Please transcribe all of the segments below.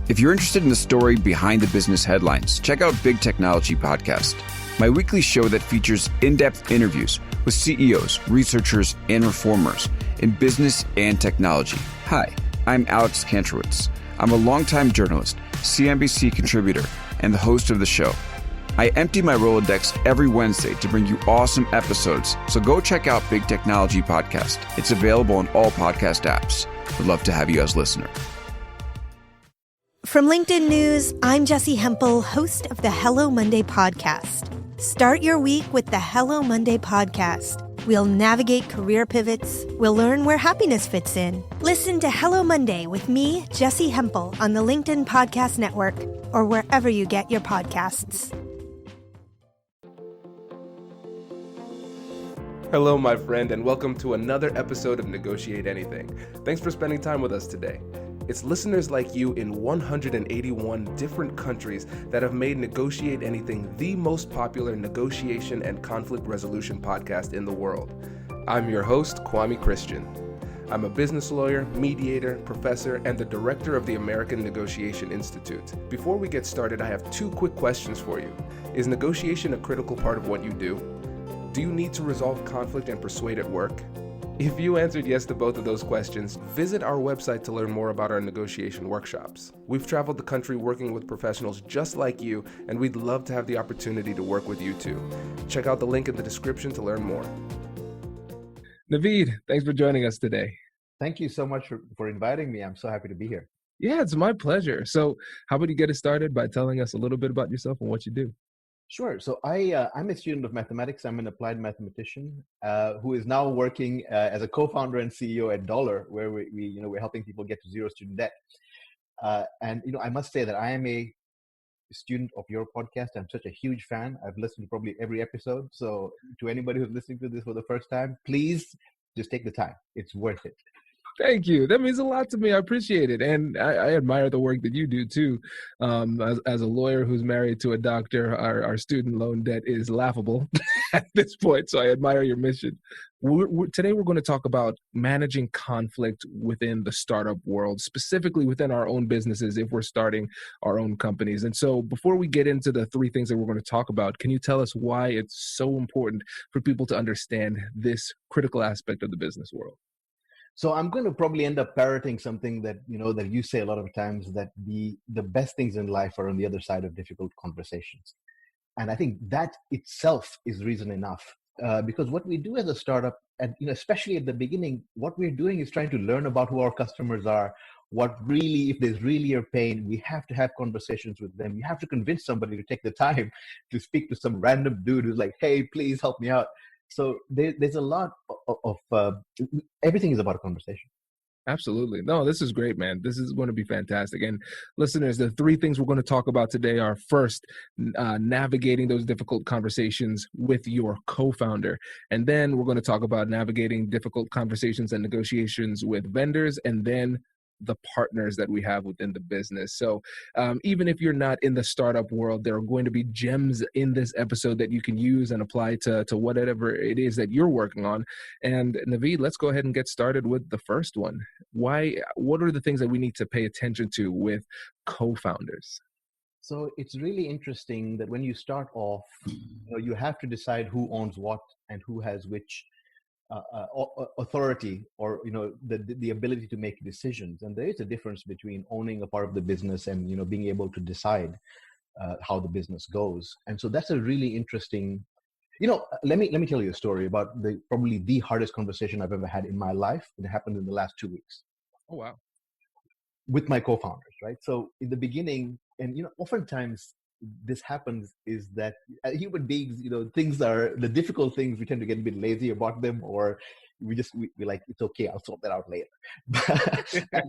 If you're interested in the story behind the business headlines, check out Big Technology Podcast, my weekly show that features in-depth interviews with CEOs, researchers, and reformers in business and technology. Hi, I'm Alex Kantrowitz. I'm a longtime journalist, CNBC contributor, and the host of the show. I empty my Rolodex every Wednesday to bring you awesome episodes, so go check out Big Technology Podcast. It's available on all podcast apps. Would love to have you as a listener. From LinkedIn News, I'm Jessie Hempel, host of the Hello Monday podcast. Start your week with the Hello Monday podcast. We'll navigate career pivots. We'll learn where happiness fits in. Listen to Hello Monday with me, Jessie Hempel, on the LinkedIn Podcast Network or wherever you get your podcasts. Hello, my friend, and welcome to another episode of Negotiate Anything. Thanks for spending time with us today. It's listeners like you in 181 different countries that have made Negotiate Anything the most popular negotiation and conflict resolution podcast in the world. I'm your host, Kwame Christian. I'm a business lawyer, mediator, professor, and the director of the American Negotiation Institute. Before we get started, I have two quick questions for you. Is negotiation a critical part of what you do? Do you need to resolve conflict and persuade at work? If you answered yes to both of those questions, visit our website to learn more about our negotiation workshops. We've traveled the country working with professionals just like you, and we'd love to have the opportunity to work with you too. Check out the link in the description to learn more. Naveed, thanks for joining us today. Thank you so much for inviting me. I'm so happy to be here. Yeah, it's my pleasure. So how about you get us started by telling us a little bit about yourself and what you do? Sure. So I'm a student of mathematics. I'm an applied mathematician who is now working as a co-founder and CEO at Dollar, where we're helping people get to zero student debt. And I must say that I am a student of your podcast. I'm such a huge fan. I've listened to probably every episode. So to anybody who's listening to this for the first time, please just take the time. It's worth it. Thank you. That means a lot to me. I appreciate it. And I admire the work that you do too. As a lawyer who's married to a doctor, our student loan debt is laughable at this point. So I admire your mission. Today we're going to talk about managing conflict within the startup world, specifically within our own businesses if we're starting our own companies. And so before we get into the three things that we're going to talk about, can you tell us why it's so important for people to understand this critical aspect of the business world? So I'm going to probably end up parroting something that that you say a lot of times, that the best things in life are on the other side of difficult conversations. And I think that itself is reason enough, because what we do as a startup, and especially at the beginning, what we're doing is trying to learn about who our customers are, if there's really a pain, we have to have conversations with them. You have to convince somebody to take the time to speak to some random dude who's like, hey, please help me out. So there's a lot of everything is about a conversation. Absolutely. No, this is great, man. This is going to be fantastic. And listeners, the three things we're going to talk about today are first, navigating those difficult conversations with your co-founder. And then we're going to talk about navigating difficult conversations and negotiations with vendors, and then the partners that we have within the business. So even if you're not in the startup world, there are going to be gems in this episode that you can use and apply to whatever it is that you're working on. And Naveed, let's go ahead and get started with the first one. What are the things that we need to pay attention to with co-founders? So it's really interesting that when you start off, you have to decide who owns what and who has which authority, or the ability to make decisions. And there is a difference between owning a part of the business and being able to decide how the business goes. And so that's a really interesting. Let me tell you a story about probably the hardest conversation I've ever had in my life. It happened in the last 2 weeks. Oh wow! With my co-founders, right? So in the beginning, and oftentimes this happens, is that human beings, things are the difficult things, we tend to get a bit lazy about them, or we like, it's okay, I'll sort that out later.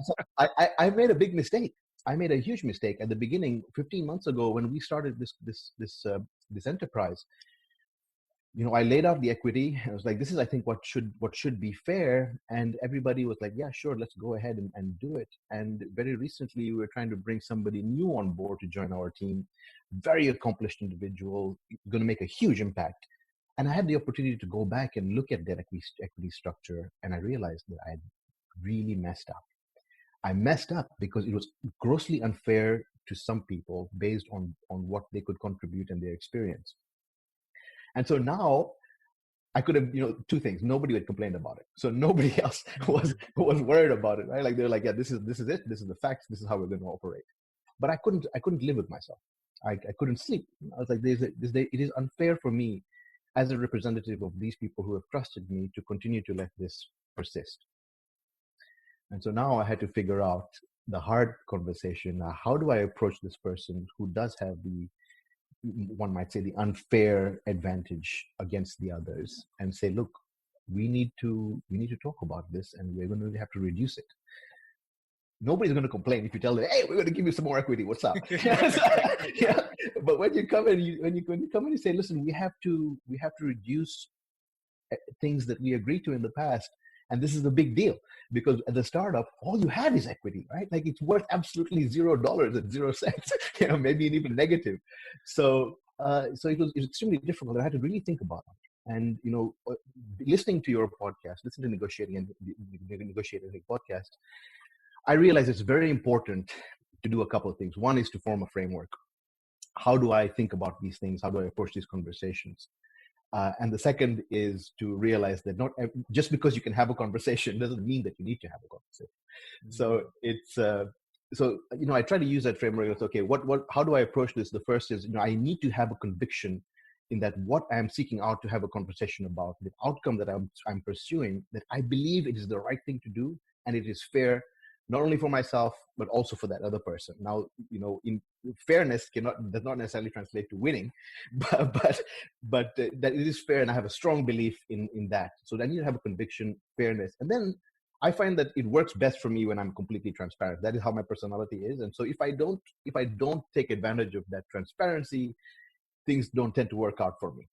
So I made a big mistake. I made a huge mistake at the beginning, 15 months ago, when we started this enterprise. I laid out the equity. I was like, this is, I think, what should be fair. And everybody was like, yeah, sure, let's go ahead and do it. And very recently, we were trying to bring somebody new on board to join our team. Very accomplished individual, going to make a huge impact. And I had the opportunity to go back and look at that equity structure. And I realized that I had really messed up. I messed up because it was grossly unfair to some people based on what they could contribute and their experience. And so now I could have, two things. Nobody had complained about it, so nobody else was worried about it, right? Like they're like, yeah, this is it. This is the facts. This is how we're going to operate. But I couldn't live with myself. I couldn't sleep. I was like, it is unfair for me as a representative of these people who have trusted me to continue to let this persist. And so now I had to figure out the hard conversation. How do I approach this person who does have one might say, the unfair advantage against the others, and say, look, we need to talk about this, and we're going to have to reduce it. Nobody's going to complain if you tell them, hey, we're going to give you some more equity. What's up? Yeah. But when you come in, when you come in and say, listen, we have to reduce things that we agreed to in the past. And this is the big deal, because at the startup, all you have is equity, right? Like it's worth absolutely $0 and 0 cents, maybe even negative. So it was extremely difficult. I had to really think about it. And, listening to your podcast, listening to Negotiating podcast, I realized it's very important to do a couple of things. One is to form a framework. How do I think about these things? How do I approach these conversations? And the second is to realize that not just because you can have a conversation doesn't mean that you need to have a conversation. Mm-hmm. So it's I try to use that framework. It's okay. How do I approach this? The first is I need to have a conviction in that what I'm seeking out to have a conversation about, the outcome that I'm pursuing, that I believe it is the right thing to do and it is fair, not only for myself but also for that other person. Now, in fairness does not necessarily translate to winning, but that it is fair, and I have a strong belief in that. So I need to have a conviction, fairness, and then I find that it works best for me when I'm completely transparent. That is how my personality is, and so if I don't take advantage of that transparency, things don't tend to work out for me.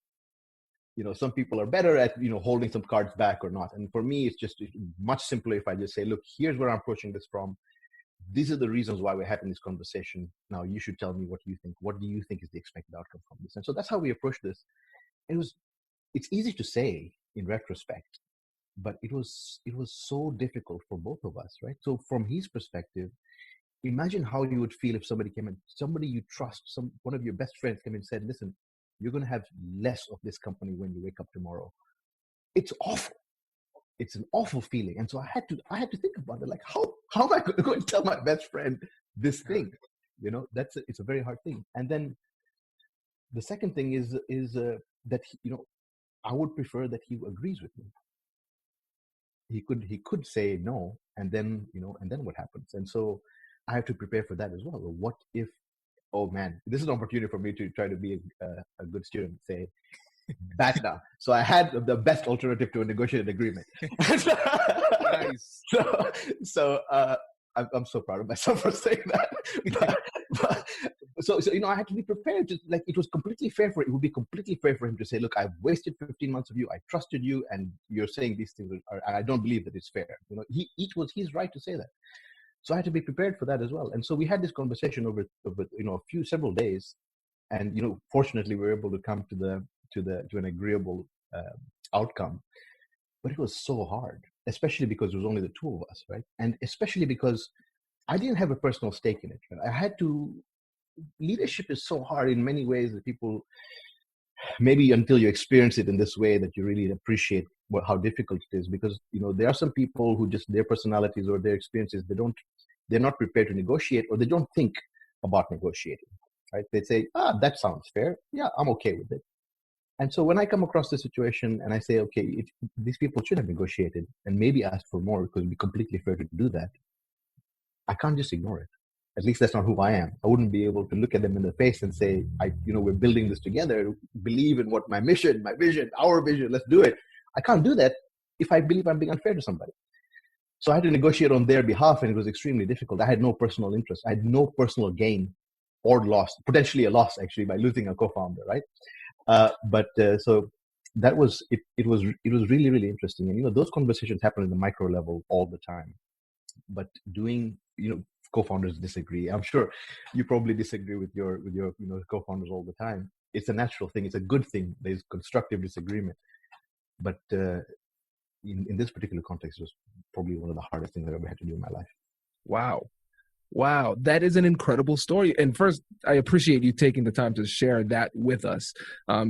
Some people are better at, holding some cards back or not. And for me, it's just much simpler if I just say, look, here's where I'm approaching this from. These are the reasons why we're having this conversation. Now you should tell me what you think. What do you think is the expected outcome from this? And so that's how we approach this. It's easy to say in retrospect, but it was so difficult for both of us, right? So from his perspective, imagine how you would feel if somebody came in, somebody you trust, one of your best friends came in and said, listen, you're going to have less of this company when you wake up tomorrow. It's awful. It's an awful feeling. And so I had to think about it. Like, how am I going to go and tell my best friend this thing? It's a very hard thing. And then the second thing is that, I would prefer that he agrees with me. He could say no. And then what happens? And so I have to prepare for that as well. What if, oh man, this is an opportunity for me to try to be a good student, say, back down. So I had the best alternative to a negotiated agreement. Nice. So I'm so proud of myself for saying that. So I had to be prepared. It was completely fair it would be completely fair for him to say, look, I've wasted 15 months of you. I trusted you, and you're saying these things I don't believe that it's fair. He's right to say that. So I had to be prepared for that as well. And so we had this conversation over several days, and fortunately we were able to come to an agreeable outcome. But it was so hard, especially because it was only the two of us, right? And especially because I didn't have a personal stake in it. Right? I had to. Leadership is so hard in many ways that people, maybe until you experience it in this way, that you really appreciate how difficult it is. Because there are some people who just, their personalities or their experiences, they're not prepared to negotiate, or they don't think about negotiating, right? They say, that sounds fair. Yeah, I'm okay with it. And so when I come across the situation and I say, okay, these people should have negotiated and maybe asked for more, because it'd be completely fair to do that, I can't just ignore it. At least that's not who I am. I wouldn't be able to look at them in the face and say, we're building this together, believe in what my mission, my vision, our vision, let's do it. I can't do that if I believe I'm being unfair to somebody. So I had to negotiate on their behalf, and it was extremely difficult. I had no personal interest. I had no personal gain or loss, potentially a loss actually, by losing a co-founder, right? So that was it. It was really, really interesting. And those conversations happen at the micro level all the time. But doing, co-founders disagree. I'm sure you probably disagree with your co-founders all the time. It's a natural thing. It's a good thing. There's constructive disagreement. But in this particular context, it was probably one of the hardest things I ever had to do in my life. Wow, that is an incredible story. And first, I appreciate you taking the time to share that with us,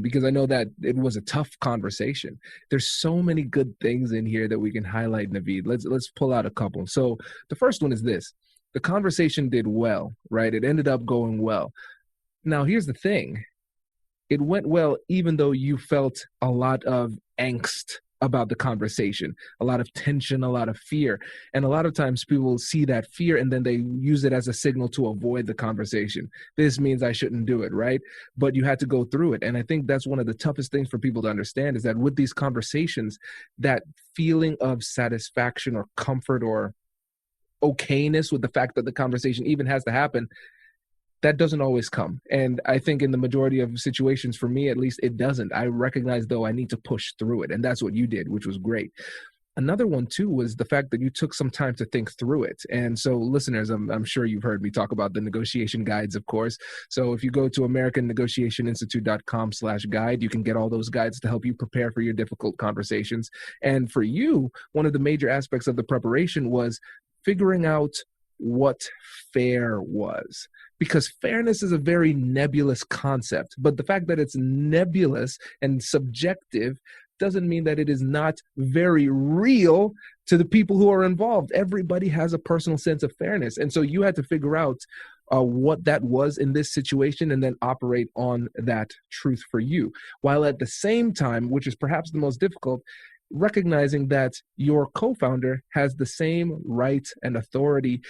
because I know that it was a tough conversation. There's so many good things in here that we can highlight, Naveed. Let's pull out a couple. So the first one is this. The conversation did well, right? It ended up going well. Now, here's the thing. It went well even though you felt a lot of angst about the conversation, a lot of tension, a lot of fear. And a lot of times people see that fear and then they use it as a signal to avoid the conversation. This means I shouldn't do it, right? But you had to go through it. And I think that's one of the toughest things for people to understand is that with these conversations, that feeling of satisfaction or comfort or okayness with the fact that the conversation even has to happen, that doesn't always come. And I think in the majority of situations, for me at least, it doesn't. I recognize, though, I need to push through it. And that's what you did, which was great. Another one, too, was the fact that you took some time to think through it. And so listeners, I'm sure you've heard me talk about the negotiation guides, of course. So if you go to AmericanNegotiationInstitute.com/guide, you can get all those guides to help you prepare for your difficult conversations. And for you, one of the major aspects of the preparation was figuring out what fair was, because fairness is a very nebulous concept, but the fact that it's nebulous and subjective doesn't mean that it is not very real to the people who are involved. Everybody has a personal sense of fairness. And so you had to figure out what that was in this situation and then operate on that truth for you, while at the same time, which is perhaps the most difficult, recognizing that your co-founder has the same right and authority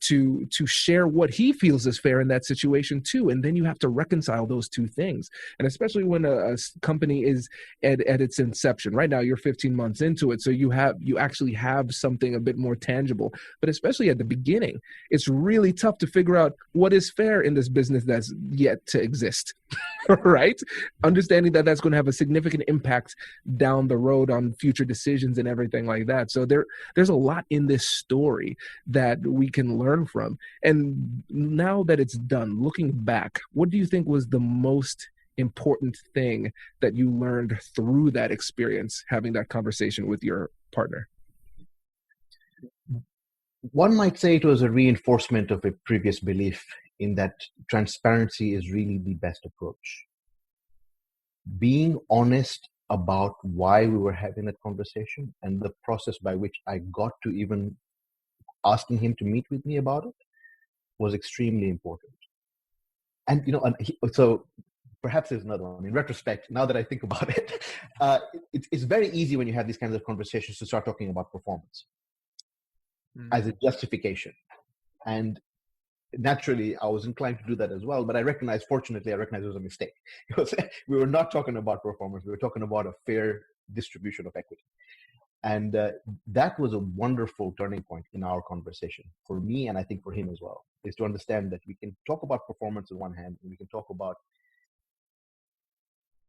to share what he feels is fair in that situation too. And then you have to reconcile those two things. And especially when a company is at its inception. Right now, you're 15 months into it, so you actually have something a bit more tangible. But especially at the beginning, it's really tough to figure out what is fair in this business that's yet to exist. Right? Understanding that that's going to have a significant impact down the road on future decisions and everything like that. So there's a lot in this story that we can learn from. And now that it's done, looking back, what do you think was the most important thing that you learned through that experience, having that conversation with your partner? One might say it was a reinforcement of a previous belief in that transparency is really the best approach. Being honest about why we were having that conversation and the process by which I got to even asking him to meet with me about it was extremely important. And, so perhaps there's another one. In retrospect, now that I think about it, it's very easy when you have these kinds of conversations to start talking about performance as a justification. And naturally, I was inclined to do that as well, but fortunately, I recognized it was a mistake. We were not talking about performance. We were talking about a fair distribution of equity. And that was a wonderful turning point in our conversation for me, and I think for him as well, is to understand that we can talk about performance on one hand, and we can talk about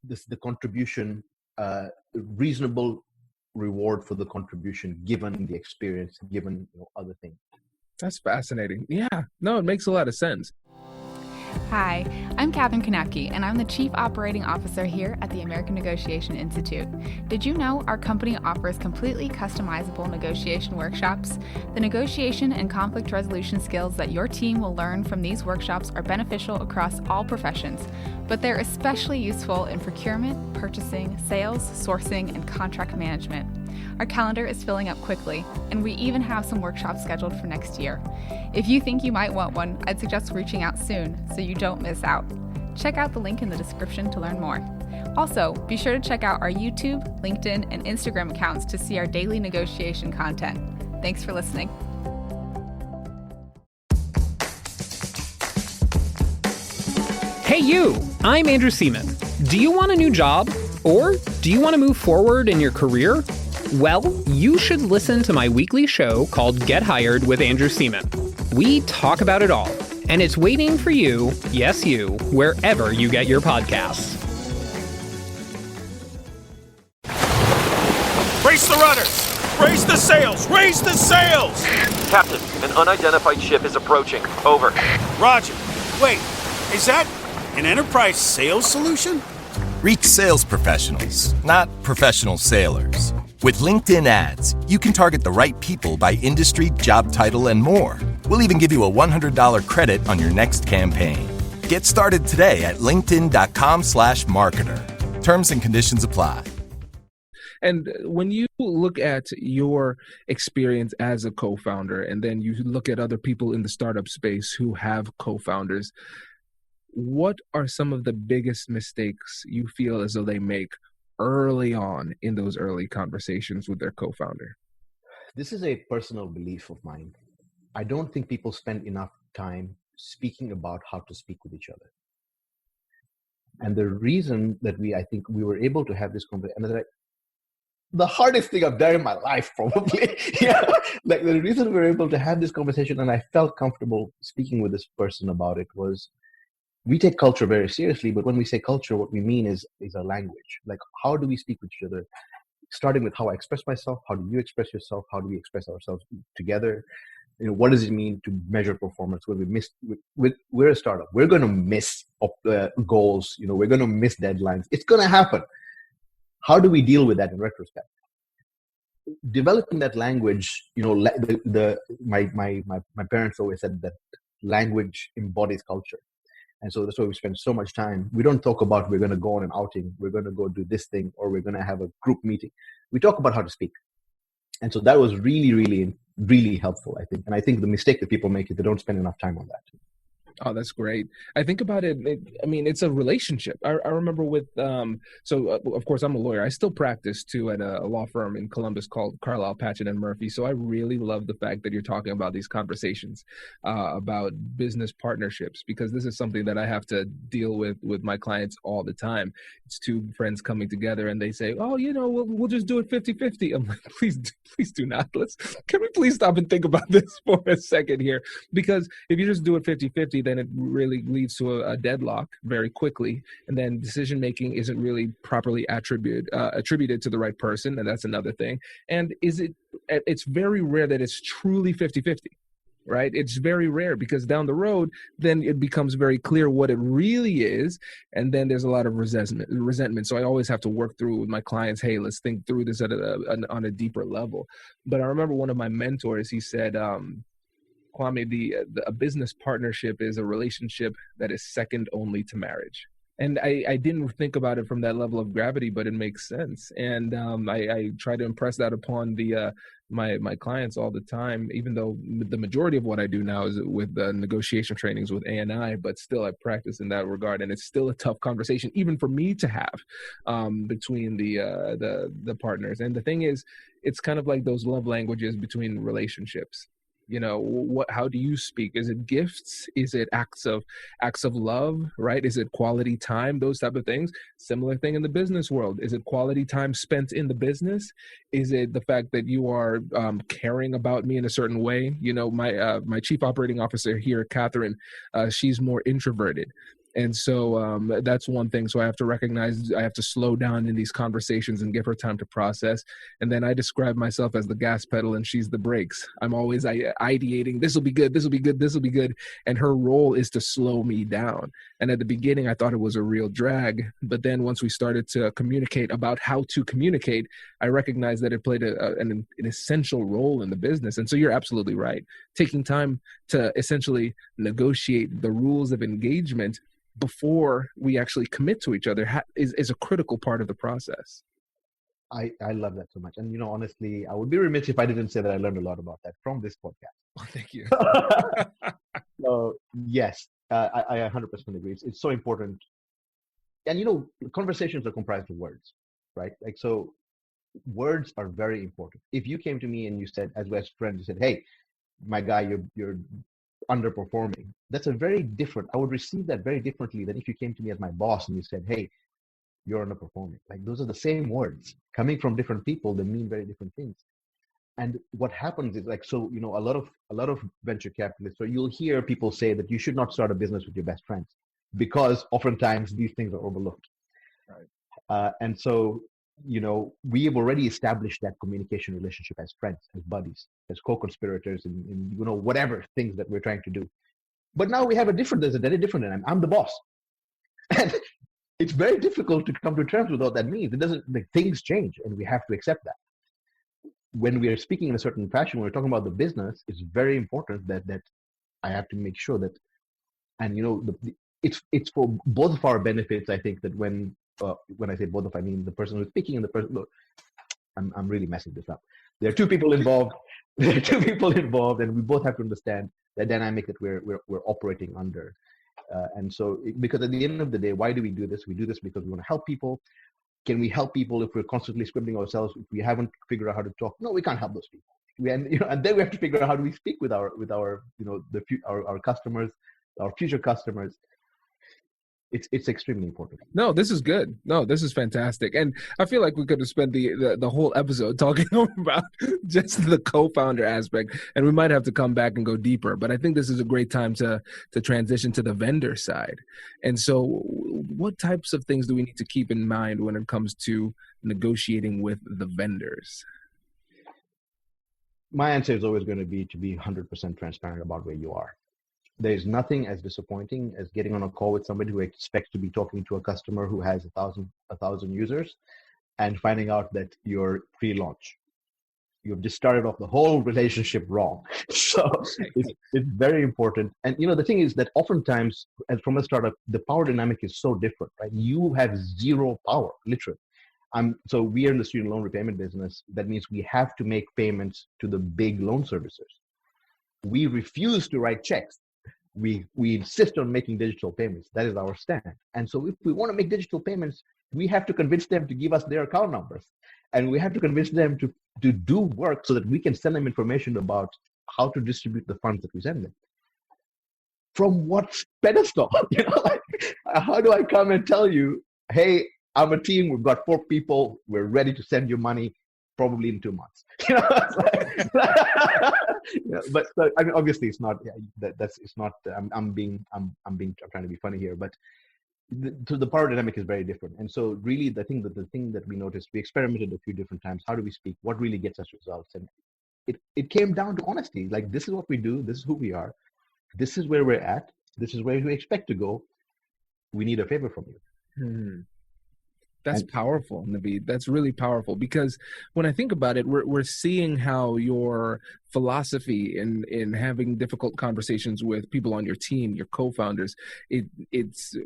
the contribution, reasonable reward for the contribution given the experience, given other things. That's fascinating. Yeah, no, it makes a lot of sense. Hi, I'm Katherine Kanapke, and I'm the Chief Operating Officer here at the American Negotiation Institute. Did you know our company offers completely customizable negotiation workshops? The negotiation and conflict resolution skills that your team will learn from these workshops are beneficial across all professions, but they're especially useful in procurement, purchasing, sales, sourcing, and contract management. Our calendar is filling up quickly, and we even have some workshops scheduled for next year. If you think you might want one, I'd suggest reaching out soon so you don't miss out. Check out the link in the description to learn more. Also, be sure to check out our YouTube, LinkedIn, and Instagram accounts to see our daily negotiation content. Thanks for listening. Hey you, I'm Andrew Seaman. Do you want a new job? Or do you want to move forward in your career? Well, you should listen to my weekly show called Get Hired with Andrew Seaman. We talk about it all, and it's waiting for you, yes you, wherever you get your podcasts. Brace the rudders! Raise the sails! Raise the sails! Captain, an unidentified ship is approaching. Over. Roger. Wait, is that an enterprise sales solution? Reach sales professionals, not professional sailors. With LinkedIn ads, you can target the right people by industry, job title, and more. We'll even give you a $100 credit on your next campaign. Get started today at linkedin.com/marketer. Terms and conditions apply. And when you look at your experience as a co-founder, and then you look at other people in the startup space who have co-founders, what are some of the biggest mistakes you feel as though they make early on in those early conversations with their co-founder? This is a personal belief of mine. I don't think people spend enough time speaking about how to speak with each other. And the reason that I think we were able to have this conversation, and the hardest thing I've done in my life, probably, like the reason we were able to have this conversation and I felt comfortable speaking with this person about it was, we take culture very seriously, but when we say culture, what we mean is our language. Like, how do we speak with each other? Starting with how I express myself, how do you express yourself? How do we express ourselves together? What does it mean to measure performance? When we're a startup, we're going to miss goals. We're going to miss deadlines. It's going to happen. How do we deal with that in retrospect? Developing that language, my parents always said that language embodies culture. And so that's why we spend so much time. We don't talk about we're going to go on an outing, we're going to go do this thing, or we're going to have a group meeting. We talk about how to speak. And so that was really, really, really helpful, I think. And I think the mistake that people make is they don't spend enough time on that. Oh, that's great. I think about it. It's a relationship. I remember with, of course, I'm a lawyer. I still practice too at a law firm in Columbus called Carlisle, Patchett and Murphy. So I really love the fact that you're talking about these conversations about business partnerships, because this is something that I have to deal with my clients all the time. It's two friends coming together and they say, oh, we'll just do it 50-50. I'm like, please do not. Can we please stop and think about this for a second here? Because if you just do it 50-50, then it really leads to a deadlock very quickly. And then decision making isn't really properly attributed to the right person. And that's another thing. And it's very rare that it's truly 50-50, right? It's very rare, because down the road, then it becomes very clear what it really is. And then there's a lot of resentment. So I always have to work through with my clients, hey, let's think through this on a deeper level. But I remember one of my mentors, he said, Kwame, a business partnership is a relationship that is second only to marriage. And I didn't think about it from that level of gravity, but it makes sense. And I try to impress that upon my clients all the time, even though the majority of what I do now is with negotiation trainings with ANI, but still I practice in that regard. And it's still a tough conversation, even for me to have between the partners. And the thing is, it's kind of like those love languages between relationships. How do you speak? Is it gifts? Is it acts of love, right? Is it quality time? Those type of things. Similar thing in the business world. Is it quality time spent in the business? Is it the fact that you are caring about me in a certain way? My chief operating officer here, Catherine, she's more introverted. And so that's one thing. So I have to recognize, I have to slow down in these conversations and give her time to process. And then I describe myself as the gas pedal and she's the brakes. I'm always ideating, this will be good, this will be good, this will be good. And her role is to slow me down. And at the beginning, I thought it was a real drag. But then once we started to communicate about how to communicate, I recognized that it played an essential role in the business. And so you're absolutely right. Taking time to essentially negotiate the rules of engagement before we actually commit to each other is a critical part of the process. I love that so much. And, honestly, I would be remiss if I didn't say that I learned a lot about that from this podcast. Oh, thank you. So, yes, I 100% agree. It's so important. And, conversations are comprised of words, right? Like, so words are very important. If you came to me and you said, as best friends, you said, hey, my guy, you're underperforming, that's I would receive that very differently than if you came to me as my boss and you said, hey, you're underperforming. Like, those are the same words coming from different people that mean very different things. And what happens is, like, so, a lot of venture capitalists, so you'll hear people say that you should not start a business with your best friends, because oftentimes these things are overlooked. Right. And so, we have already established that communication relationship as friends, as buddies, as co-conspirators, in whatever things that we're trying to do. But now there's a very different, and I'm the boss. And it's very difficult to come to terms with what that means. It doesn't, things change, and we have to accept that. When we are speaking in a certain fashion, when we're talking about the business, it's very important that I have to make sure that, and it's for both of our benefits. I think that when I say both of, I mean the person who's speaking and the person. Look, I'm really messing this up. There are two people involved. There are two people involved, and we both have to understand the dynamic that we're operating under. And so, because at the end of the day, why do we do this? We do this because we want to help people. Can we help people if we're constantly scribbling ourselves? If we haven't figured out how to talk, no, we can't help those people. And then we have to figure out how do we speak with our our customers, our future customers. It's extremely important. No, this is good. No, this is fantastic. And I feel like we could have spent the whole episode talking about just the co-founder aspect, and we might have to come back and go deeper. But I think this is a great time to transition to the vendor side. And so what types of things do we need to keep in mind when it comes to negotiating with the vendors? My answer is always going to be 100% transparent about where you are. There's nothing as disappointing as getting on a call with somebody who expects to be talking to a customer who has 1,000 users and finding out that you're pre-launch. You've just started off the whole relationship wrong. So it's very important. And the thing is that oftentimes, as from a startup, the power dynamic is so different, right? You have zero power, literally. So we are in the student loan repayment business. That means we have to make payments to the big loan servicers. We refuse to write checks. We insist on making digital payments. That is our stand. And so if we want to make digital payments, we have to convince them to give us their account numbers. And we have to convince them to do work so that we can send them information about how to distribute the funds that we send them. From what pedestal? How do I come and tell you, hey, I'm a team, we've got 4 people, we're ready to send you money probably in 2 months. But I mean, obviously it's not. It's not. I'm trying to be funny here, but the power dynamic is very different. And so really, the thing that we noticed, we experimented a few different times. How do we speak? What really gets us results? And it came down to honesty. Like, this is what we do. This is who we are. This is where we're at. This is where we expect to go. We need a favor from you. That's powerful, Naveed. That's really powerful, because when I think about it, we're seeing how your philosophy in having difficult conversations with people on your team, your co-founders, it's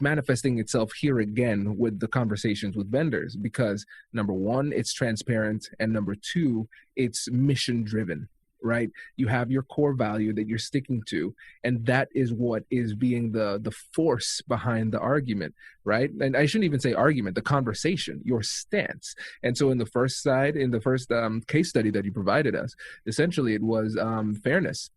manifesting itself here again with the conversations with vendors, because number one, it's transparent, and number two, it's mission driven. Right? You have your core value that you're sticking to, and that is what is being the force behind the argument, right? And I shouldn't even say argument, the conversation, your stance. And so in the first case study that you provided us, essentially it was fairness.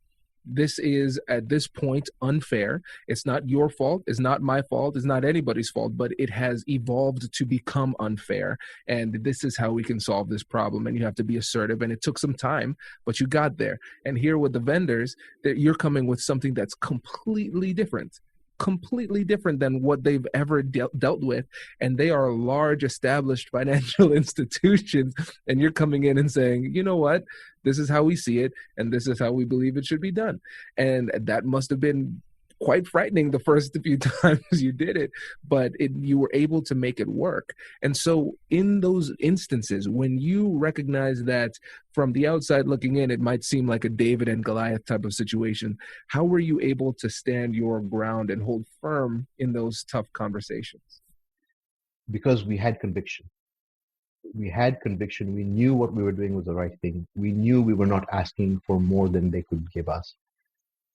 This is, at this point, unfair. It's not your fault. It's not my fault. It's not anybody's fault, but it has evolved to become unfair. And this is how we can solve this problem. And you have to be assertive. And it took some time, but you got there. And here with the vendors, that you're coming with something that's completely different than what they've ever dealt with. And they are large, established financial institutions. And you're coming in and saying, you know what, this is how we see it, and this is how we believe it should be done. And that must have been quite frightening the first few times you did it, but you were able to make it work. And so in those instances, when you recognize that from the outside looking in, it might seem like a David and Goliath type of situation, how were you able to stand your ground and hold firm in those tough conversations? Because we had conviction. We had conviction. We knew what we were doing was the right thing. We knew we were not asking for more than they could give us.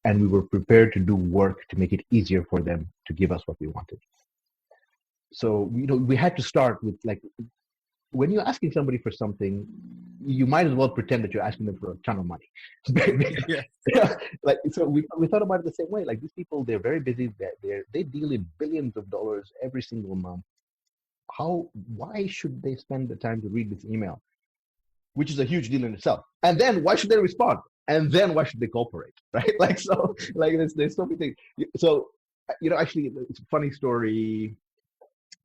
And we were prepared to do work to make it easier for them to give us what we wanted. So, we had to start with, like, when you're asking somebody for something, you might as well pretend that you're asking them for a ton of money. So we thought about it the same way. Like, these people, they're very busy. They deal in billions of dollars every single month. Why should they spend the time to read this email, which is a huge deal in itself? And then why should they respond? And then why should they cooperate, right? There's so many things. So, actually, it's a funny story.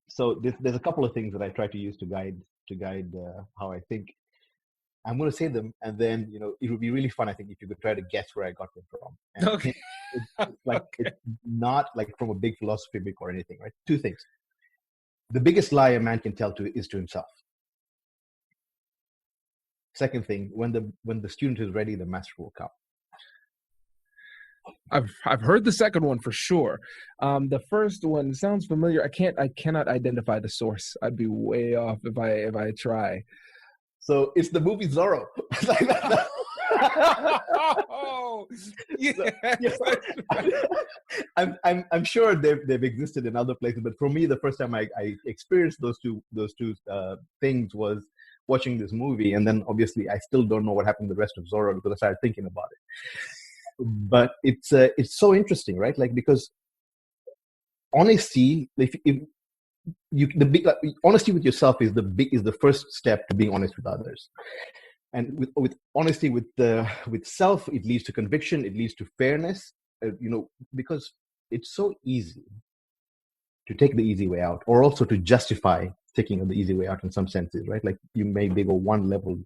So there's a couple of things that I try to use to guide how I think. I'm going to say them, and then it would be really fun, I think, if you could try to guess where I got them from. And okay. It's not like from a big philosophy book or anything, right? 2 things. The biggest lie a man can tell is to himself. Second thing, when the student is ready, the master will come. I've heard the second one for sure. The first one sounds familiar. I cannot identify the source. I'd be way off if I try. So it's the movie Zorro. Oh, yes. I'm sure they've existed in other places, but for me, the first time I experienced those two things was watching this movie, and then obviously I still don't know what happened to the rest of Zorro because I started thinking about it. But it's so interesting, right? Like, because honesty, honesty with yourself is the first step to being honest with others. And with honesty with self, it leads to conviction, it leads to fairness, because it's so easy to take the easy way out, or also to justify taking the easy way out in some senses, right? Like, you may go one level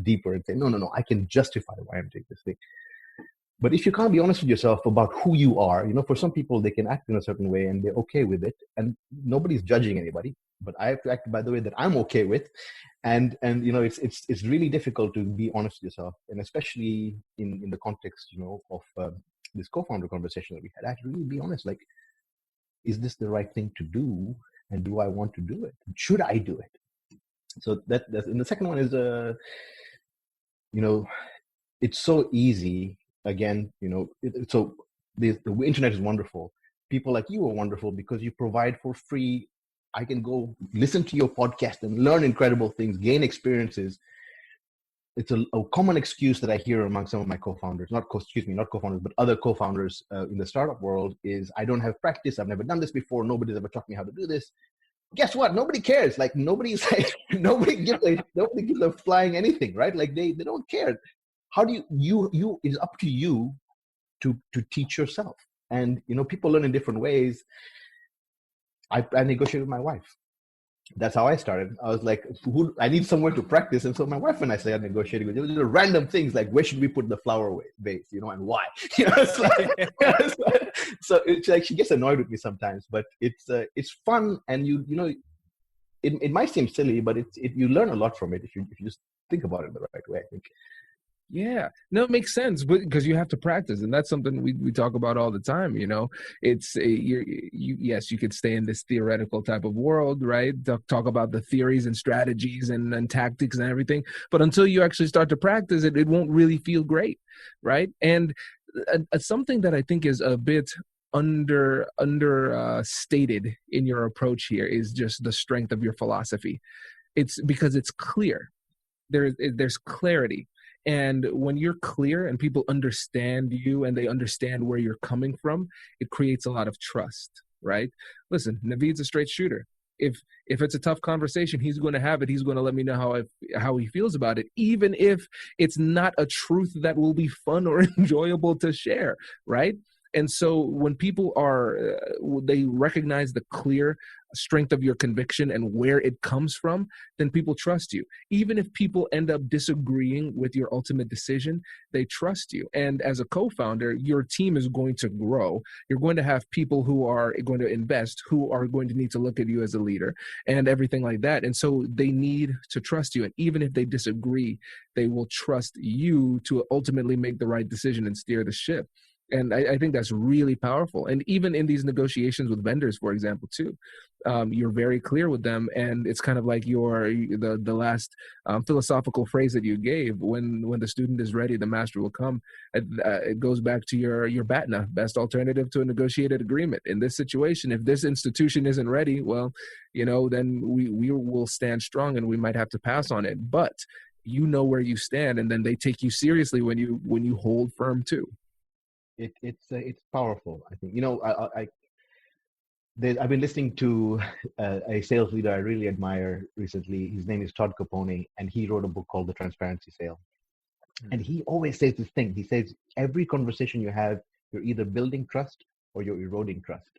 deeper and say, no, I can justify why I'm taking this thing. But if you can't be honest with yourself about who you are, for some people, they can act in a certain way and they're okay with it, and nobody's judging anybody. But I have to act by the way that I'm okay with, and it's really difficult to be honest with yourself, and especially in the context of this co-founder conversation that we had. I have to really be honest. Like, is this the right thing to do, and do I want to do it? Should I do it? So that's and the second one is it's so easy. Again, so the internet is wonderful. People like you are wonderful because you provide for free. I can go listen to your podcast and learn incredible things, gain experiences. It's a common excuse that I hear among some of my co-founders, not co-founders, but other co-founders in the startup world is, I don't have practice. I've never done this before. Nobody's ever taught me how to do this. Guess what? Nobody cares. Like, nobody gives a flying anything, right? Like, they don't care. How do you it's up to you to teach yourself. And people learn in different ways. I negotiated with my wife. That's how I started. I was like, I need somewhere to practice. And so my wife and I started negotiating with random things like, where should we put the flower vase, and why? So it's like, she gets annoyed with me sometimes, but it's fun. And it might seem silly, but you learn a lot from it if you just think about it the right way, I think. Yeah, no, it makes sense, because you have to practice, and that's something we talk about all the time. It's yes, you could stay in this theoretical type of world, right? Talk about the theories and strategies and tactics and everything, but until you actually start to practice it, it won't really feel great, right? And something that I think is a bit stated in your approach here is just the strength of your philosophy. It's because it's clear. There's clarity. And when you're clear and people understand you and they understand where you're coming from, it creates a lot of trust, right? Listen, Naveed's a straight shooter. If it's a tough conversation, he's going to have it. He's going to let me know how he feels about it, even if it's not a truth that will be fun or enjoyable to share, right? And so when people they recognize the clear strength of your conviction and where it comes from, then people trust you. Even if people end up disagreeing with your ultimate decision, they trust you. And as a co-founder, your team is going to grow. You're going to have people who are going to invest, who are going to need to look at you as a leader and everything like that. And so they need to trust you. And even if they disagree, they will trust you to ultimately make the right decision and steer the ship. And I think that's really powerful. And even in these negotiations with vendors, for example, too, you're very clear with them. And it's kind of like the last philosophical phrase that you gave, when the student is ready, the master will come. It goes back to your BATNA, best alternative to a negotiated agreement. In this situation, if this institution isn't ready, well, then we will stand strong and we might have to pass on it. But you know where you stand, and then they take you seriously when you hold firm too. It's powerful. I think I've been listening to a sales leader I really admire recently. His name is Todd Capone, and he wrote a book called The Transparency Sale. And he always says this thing. He says, every conversation you have, you're either building trust or you're eroding trust.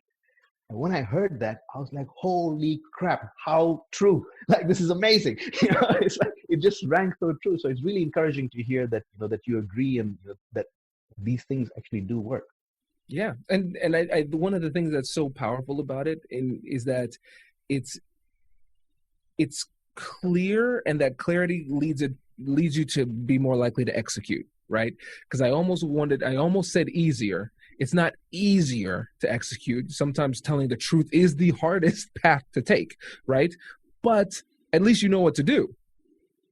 And when I heard that, I was like, holy crap, how true. Like, this is amazing. It's like, it just rang so true. So it's really encouraging to hear that, that you agree and that these things actually do work. Yeah. And I one of the things that's so powerful about it is that it's clear, and that clarity leads you to be more likely to execute, right? Because I almost said easier. It's not easier to execute. Sometimes telling the truth is the hardest path to take, right? But at least you know what to do,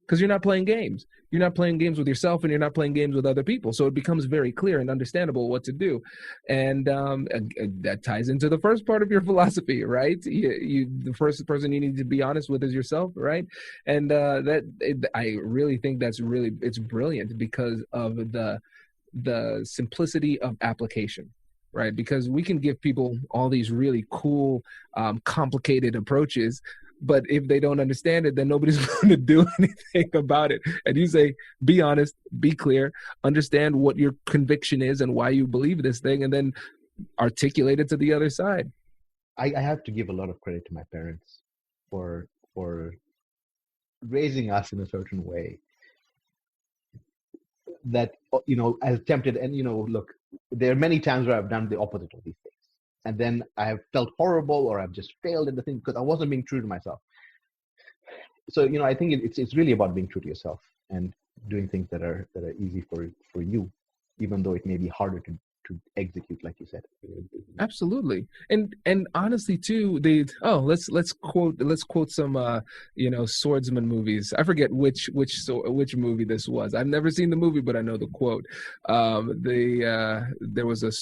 because you're not playing games. You're not playing games with yourself, and you're not playing games with other people. So it becomes very clear and understandable what to do. And that ties into the first part of your philosophy, right? The first person you need to be honest with is yourself, right? And I really think it's brilliant because of the simplicity of application, right? Because we can give people all these really cool, complicated approaches, but if they don't understand it, then nobody's going to do anything about it. And you say, be honest, be clear, understand what your conviction is and why you believe this thing, and then articulate it to the other side. I have to give a lot of credit to my parents for raising us in a certain way that, as tempted. And, look, there are many times where I've done the opposite of these things. And then I have felt horrible, or I've just failed at the thing because I wasn't being true to myself. So, I think it's really about being true to yourself and doing things that are easy for you, even though it may be harder to execute, like you said. Absolutely. And honestly too, let's quote some swordsman movies. I forget which movie this was. I've never seen the movie, but I know the quote. There was a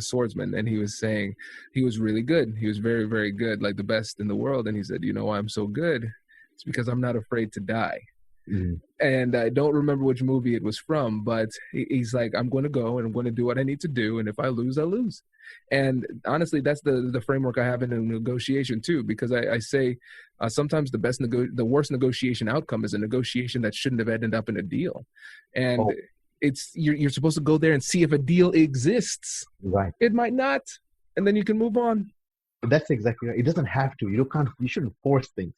swordsman, and he was saying he was really good. He was very, very good, like the best in the world. And he said, why I'm so good? It's because I'm not afraid to die. Mm-hmm. And I don't remember which movie it was from, but he's like, I'm going to go and I'm going to do what I need to do. And if I lose, I lose. And honestly, that's the framework I have in a negotiation too, because I say sometimes the worst negotiation outcome is a negotiation that shouldn't have ended up in a deal. And you're supposed to go there and see if a deal exists. Right. It might not. And then you can move on. That's exactly right. It doesn't have to. You shouldn't force things.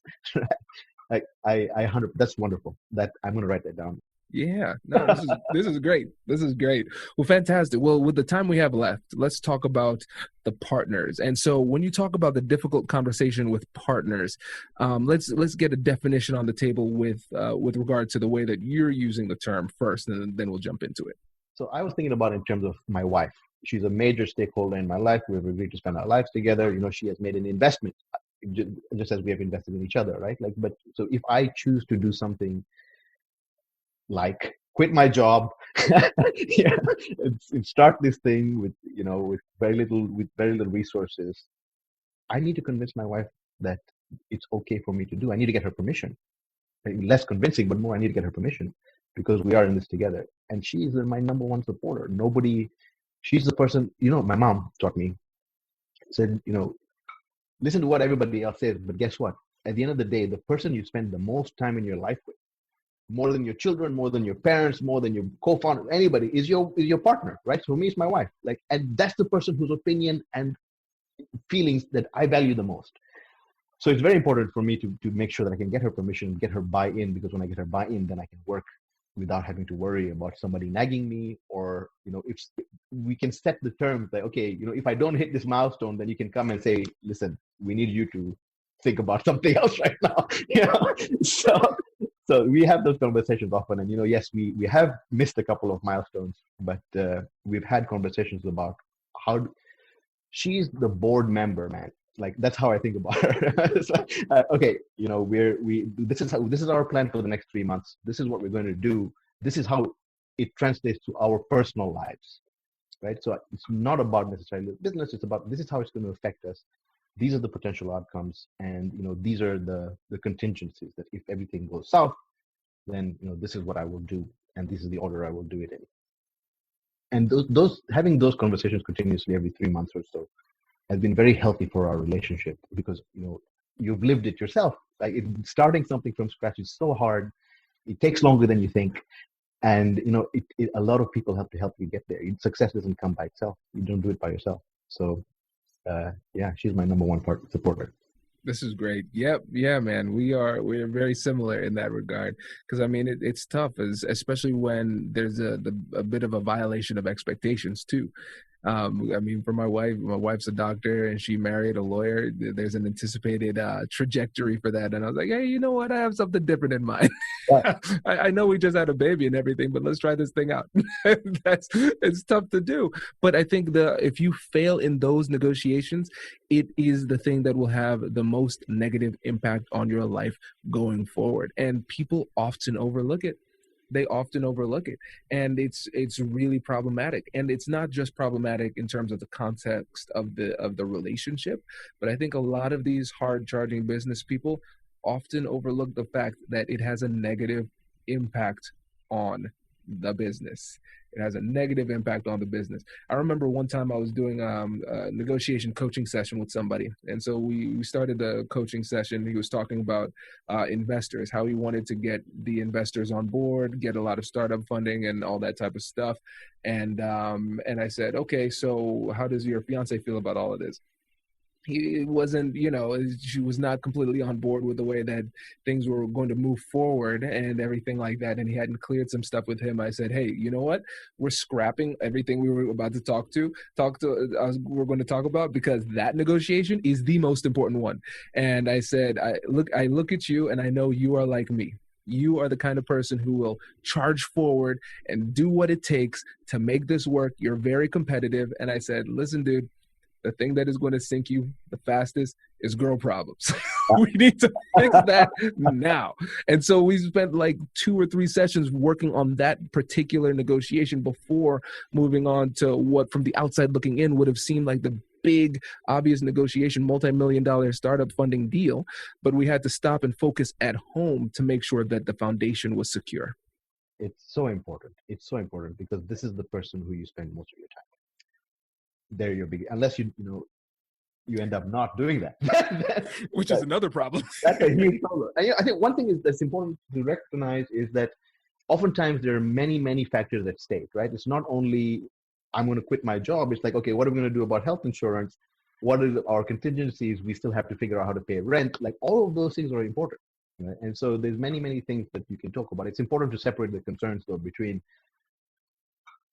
Like I 100. That's wonderful. That I'm going to write that down. Yeah, no, this is great. This is great. Well, fantastic. Well, with the time we have left, let's talk about the partners. And so, when you talk about the difficult conversation with partners, let's get a definition on the table with regard to the way that you're using the term first, and then we'll jump into it. So, I was thinking about it in terms of my wife. She's a major stakeholder in my life. We've agreed to spend our lives together. She has made an investment, just as we have invested in each other, right? But so if I choose to do something like quit my job, and start this thing with very little resources, I need to convince my wife that it's okay for me to do. I need to get her permission. Less convincing, but more, I need to get her permission because we are in this together. And she is my number one supporter. She's the person, my mom taught me, said, listen to what everybody else says, but guess what? At the end of the day, the person you spend the most time in your life with, more than your children, more than your parents, more than your co-founder, anybody, is your partner, right? So for me, it's my wife. And that's the person whose opinion and feelings that I value the most. So it's very important for me to make sure that I can get her permission, get her buy-in, because when I get her buy-in, then I can work without having to worry about somebody nagging me, or if we can set the terms like, okay, if I don't hit this milestone, then you can come and say, listen, we need you to think about something else right now. So we have those conversations often, and yes, we have missed a couple of milestones, but we've had conversations about how she's the board member, man. Like, that's how I think about her. It's like, okay, this is our plan for the next 3 months. This is what we're going to do. This is how it translates to our personal lives, right? So it's not about necessarily business. It's about, this is how it's going to affect us. These are the potential outcomes, and these are the contingencies, that if everything goes south, then this is what I will do, and this is the order I will do it in. And those having those conversations continuously every 3 months or so has been very healthy for our relationship, because you've lived it yourself. Like, starting something from scratch is so hard. It takes longer than you think, and a lot of people have to help you get there. Success doesn't come by itself. You don't do it by yourself. So she's my number one supporter. This is great. Yep. Yeah, man. We're very similar in that regard. Because it's tough, especially when there's a bit of a violation of expectations too. I mean, for my wife's a doctor and she married a lawyer. There's an anticipated trajectory for that. And I was like, hey, you know what? I have something different in mind. Yeah. I know we just had a baby and everything, but let's try this thing out. It's tough to do. But I think if you fail in those negotiations, it is the thing that will have the most negative impact on your life going forward. And people often overlook it. They often overlook it, and it's really problematic. And it's not just problematic in terms of the context of the relationship, but I think a lot of these hard charging business people often overlook the fact that it has a negative impact on the business. It has a negative impact on the business. I remember one time I was doing a negotiation coaching session with somebody. And so we started the coaching session. He was talking about investors, how he wanted to get the investors on board, get a lot of startup funding and all that type of stuff. And I said, okay, so how does your fiance feel about all of this? He wasn't, she was not completely on board with the way that things were going to move forward and everything like that. And he hadn't cleared some stuff with him. I said, hey, you know what? We're scrapping everything we were about to we're going to talk about, because that negotiation is the most important one. And I said, I look at you and I know you are like me. You are the kind of person who will charge forward and do what it takes to make this work. You're very competitive. And I said, listen, dude, the thing that is going to sink you the fastest is girl problems. We need to fix that now. And so we spent like 2 or 3 sessions working on that particular negotiation before moving on to what from the outside looking in would have seemed like the big, obvious negotiation, multi-million-dollar startup funding deal. But we had to stop and focus at home to make sure that the foundation was secure. It's so important. It's so important because this is the person who you spend most of your time. They're your big, unless you end up not doing that. Which is another problem. That's a huge problem. And I think one thing that's important to recognize is that oftentimes there are many, many factors at stake, right? It's not only I'm going to quit my job. It's like, okay, what are we going to do about health insurance? What are our contingencies? We still have to figure out how to pay rent. Like all of those things are important. Right? And so there's many, many things that you can talk about. It's important to separate the concerns though between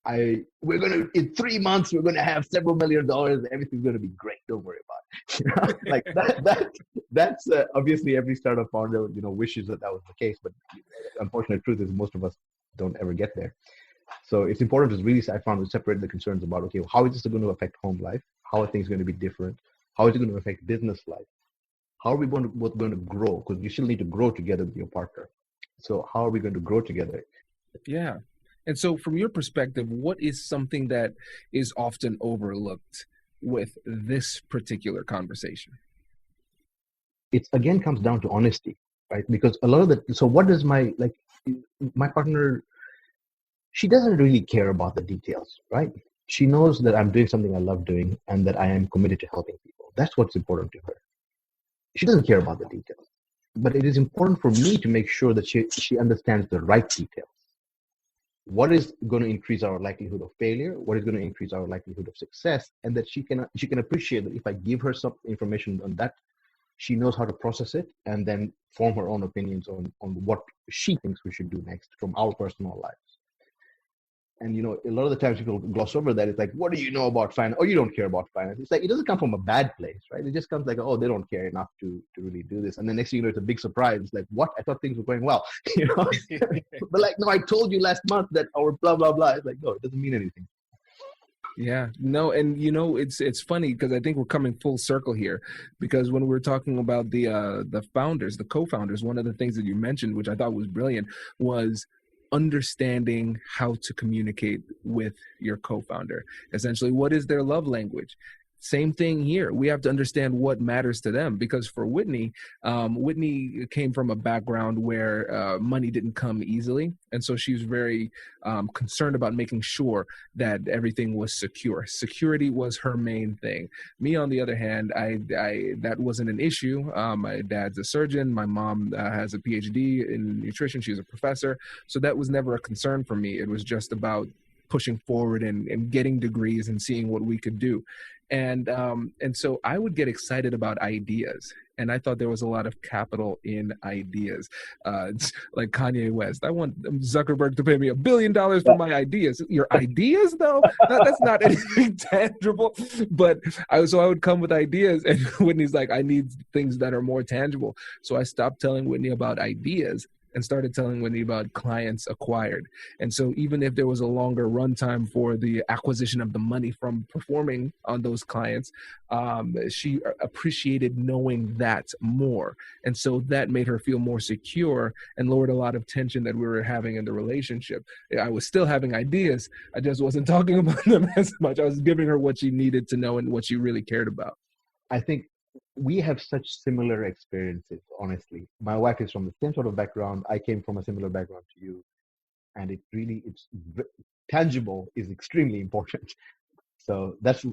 we're going to, in 3 months, we're going to have several $1 million. Everything's going to be great. Don't worry about it. Like that's obviously every startup founder, wishes that was the case. But the unfortunate truth is most of us don't ever get there. So it's important to really, I found, to separate the concerns about, okay, how is this going to affect home life? How are things going to be different? How is it going to affect business life? How are we both going to grow? Because you still need to grow together with your partner. So how are we going to grow together? Yeah. And so from your perspective, what is something that is often overlooked with this particular conversation? It again comes down to honesty, right? Because a lot of so what does my partner, she doesn't really care about the details, right? She knows that I'm doing something I love doing and that I am committed to helping people. That's what's important to her. She doesn't care about the details. But it is important for me to make sure that she understands the right details. What is going to increase our likelihood of failure? What is going to increase our likelihood of success? And that she can appreciate that if I give her some information on that, she knows how to process it and then form her own opinions on what she thinks we should do next from our personal lives. And, a lot of the times people gloss over that. It's like, what do you know about finance? Oh, you don't care about finance. It's like, it doesn't come from a bad place, right? It just comes like, oh, they don't care enough to really do this. And then next thing you know, it's a big surprise. It's like, what? I thought things were going well. But like, no, I told you last month that our blah, blah, blah. It's like, no, it doesn't mean anything. Yeah, no. And, it's funny because I think we're coming full circle here, because when we're talking about the founders, the co-founders, one of the things that you mentioned, which I thought was brilliant, was understanding how to communicate with your co-founder. Essentially, what is their love language? Same thing here. We have to understand what matters to them, because for Whitney, Whitney came from a background where money didn't come easily. And so she was very concerned about making sure that everything was secure. Security was her main thing. Me, on the other hand, I that wasn't an issue. My dad's a surgeon. My mom has a PhD in nutrition. She's a professor. So that was never a concern for me. It was just about pushing forward and getting degrees and seeing what we could do. And so I would get excited about ideas. And I thought there was a lot of capital in ideas. It's like Kanye West. I want Zuckerberg to pay me $1 billion for my ideas. Your ideas, though? That's not anything tangible. But I would come with ideas, and Whitney's like, I need things that are more tangible. So I stopped telling Whitney about ideas and started telling Whitney about clients acquired. And so even if there was a longer runtime for the acquisition of the money from performing on those clients, she appreciated knowing that more. And so that made her feel more secure and lowered a lot of tension that we were having in the relationship. I was still having ideas. I just wasn't talking about them as much. I was giving her what she needed to know and what she really cared about. I think we have such similar experiences, honestly. My wife is from the same sort of background. I came from a similar background to you. And it's tangible is extremely important. So that's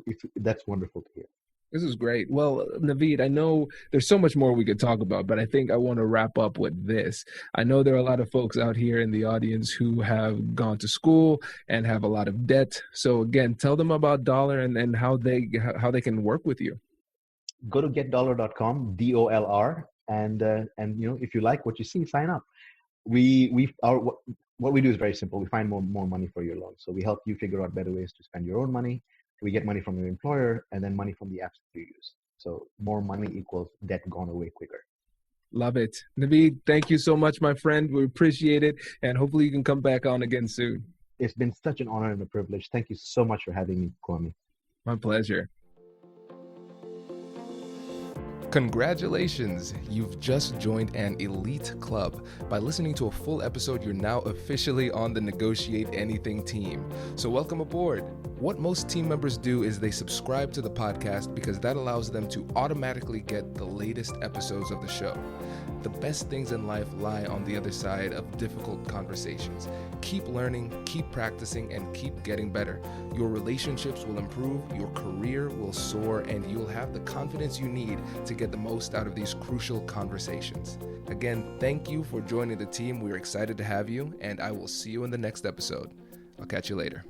wonderful to hear. This is great. Well, Naveed, I know there's so much more we could talk about, but I think I want to wrap up with this. I know there are a lot of folks out here in the audience who have gone to school and have a lot of debt. So again, tell them about Dollar and how they can work with you. Go to getdollar.com, DOLR, and if you like what you see, sign up. What we do is very simple. We find more money for your loan. So we help you figure out better ways to spend your own money. We get money from your employer and then money from the apps that you use. So more money equals debt gone away quicker. Love it. Naveed, thank you so much, my friend. We appreciate it. And hopefully you can come back on again soon. It's been such an honor and a privilege. Thank you so much for having me, Kwame. My pleasure. Congratulations, you've just joined an elite club. By listening to a full episode, you're now officially on the Negotiate Anything team. So welcome aboard. What most team members do is they subscribe to the podcast because that allows them to automatically get the latest episodes of the show. The best things in life lie on the other side of difficult conversations. Keep learning, keep practicing, and keep getting better. Your relationships will improve, your career will soar, and you'll have the confidence you need to get the most out of these crucial conversations. Again, thank you for joining the team. We're excited to have you, and I will see you in the next episode. I'll catch you later.